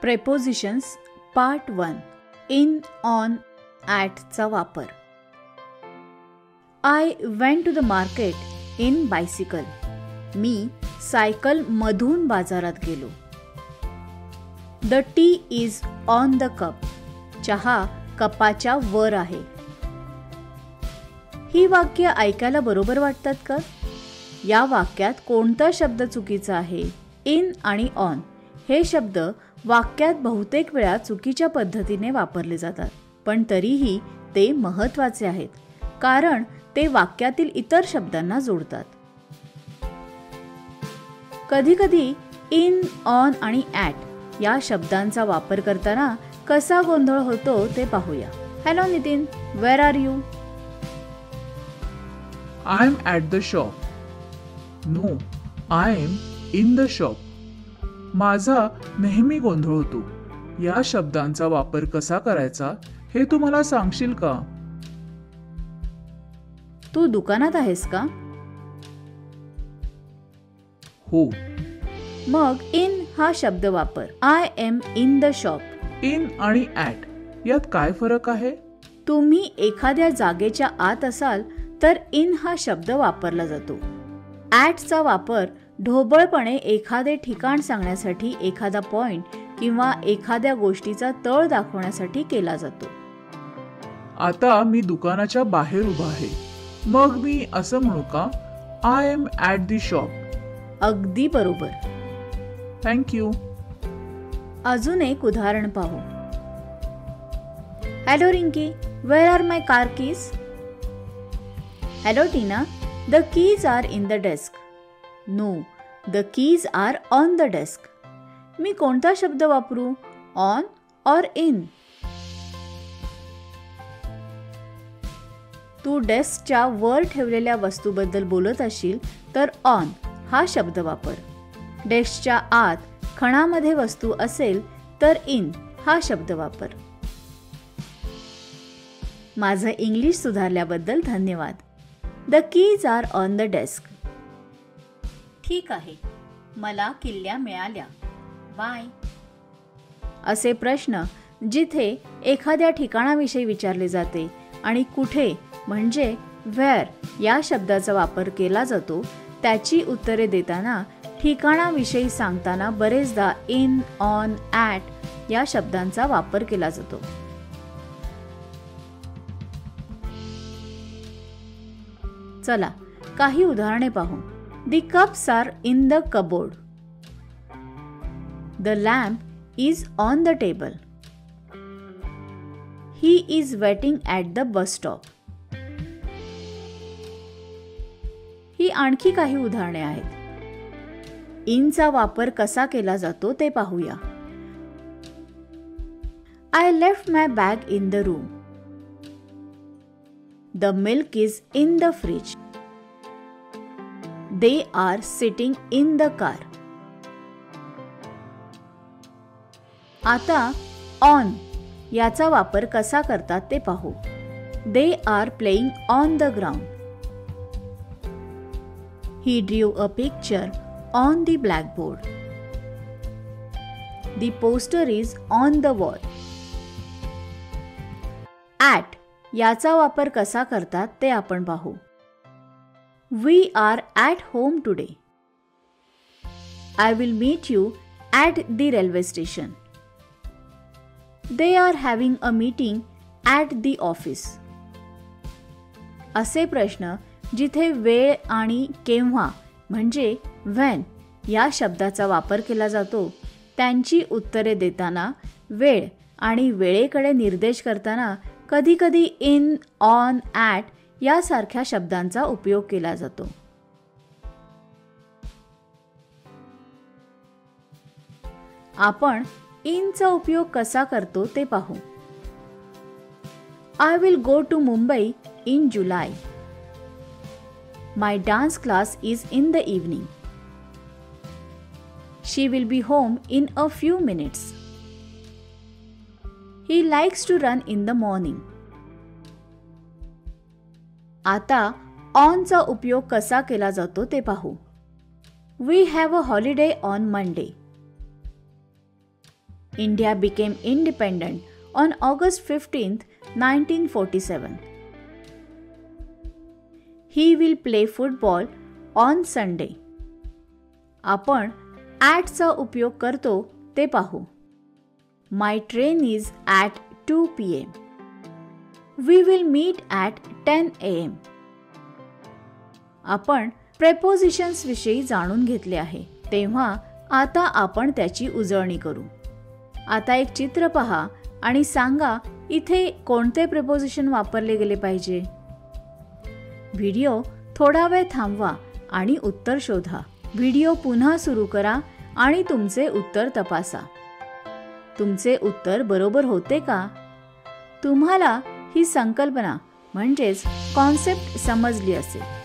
Prepositions part 1 in, on, ॲटचा वापर. I went to the market in bicycle. मी cycle मधून बाजारात गेलो. The tea is on the cup. चहा कपाच्या वर आहे. ही वाक्य ऐकायला बरोबर वाटतात का? या वाक्यात कोणता शब्द चुकीचा आहे? इन आणि ऑन हे शब्द वाक्यात बहुतेक वेळा चुकीच्या पद्धतीने वापरले जातात, पण तरीही ते महत्त्वाचे आहेत कारण ते वाक्यातील इतर शब्दांना जोडतात. कधीकधी इन, ऑन आणि ॲट या शब्दांचा वापर करताना कसा गोंधळ होतो ते पाहूया. Hello Nitin, where are you? I am at the shop. No, I am in the shop. माझा नेहमी गोंधळ होतो. या शब्दांचा वापर कसा करायचा हे तू मला सांगशील का? तू दुकानात आहेस का? हो. मग इन हा शब्द वापर. I am in the shop. In आणि ॲट यात काय फरक आहे? तुम्ही एखाद्या जागेच्या आत असाल तर इन हा शब्द वापरला जातो. ॲटचा वापर ढोबळपणे एखादे ठिकाण सांगण्यासाठी, एखादा पॉइंट किंवा एखाद्या गोष्टीचा तळ दाखवण्यासाठी केला जातो. आता मी दुकानाच्या बाहेर उभा आहे, मग मी असं म्हणू का? I am at the shop. अगदी बरोबर. थँक्यू. अजून एक उदाहरण पाहू. Hello Rinki, where are my car keys? Hello Tina, the keys are in the desk. No, the keys are on the desk. मी कोणता शब्द वापरू? ऑन और इन? तू डेस्कच्या वर ठेवलेल्या वस्तूबद्दल बोलत असशील तर ऑन हा शब्द वापर. डेस्कच्या आत खणामध्ये वस्तू असेल तर इन हा शब्द वापर. माझं इंग्लिश सुधारल्याबद्दल धन्यवाद. The keys are on the desk. ठीक आहे, मला किल्ल्या मिळाल्या. बाय. असे प्रश्न जिथे एखाद्या ठिकाणाविषयी विचारले जाते आणि कुठे म्हणजे व्हेअर या शब्दाचा वापर केला जातो त्याची उत्तरे देताना ठिकाणाविषयी सांगताना बरेचदा इन, ऑन, ॲट या शब्दांचा वापर केला जातो. चला काही उदाहरणे पाहू. The cups are in the cupboard. The lamp is on the table. He is waiting at the bus stop. ही आणखी काही उदाहरणे आहेत. इनचा वापर कसा केला जातो ते पाहूया. I left my bag in the room. The milk is in the fridge. They are sitting in the car. आता on याचा वापर कसा करतात ते पाहू. They are playing on the ground. He drew a picture on the blackboard. The poster is on the wall. At याचा वापर कसा करतात ते आपण पाहू. We are at home today. I will meet you at the railway station. They are having a meeting at the office. असे प्रश्न जिथे वेळ आणि केव्हा म्हणजे when या शब्दाचा वापर केला जातो त्यांची उत्तरे देताना वेळ आणि वेळेकडे निर्देश करताना कधीकधी इन, ऑन, ॲट यासारख्या शब्दांचा उपयोग केला जातो. आपण इनचा उपयोग कसा करतो ते पाहू. I will go to Mumbai in July. My dance class is in the evening. She will be home in a few minutes. He likes to run in the morning. आता ऑनचा उपयोग कसा केला जातो ते पाहू. We have a holiday on Monday. India became independent on August 15th, 1947. He will play football on Sunday. आपण ॲटचा उपयोग करतो ते पाहू. My train is at 2 p.m. We will meet at 10 a.m. आपण प्रेपोजिशन्स विषयी जाणून घेतले आहे, तेव्हा आता आपण त्याची उजळणी करू. आता एक चित्र पहा आणि सांगा इथे कोणते प्रेपोजिशन वापरले गेले पाहिजे. व्हिडिओ थोडा वेळ थांबवा आणि उत्तर शोधा. व्हिडिओ पुन्हा सुरू करा आणि तुमचे उत्तर तपासा. तुमचे उत्तर बरोबर होते का? तुम्हाला ही संकल्पना म्हणजेच कॉन्सेप्ट समजली असेल.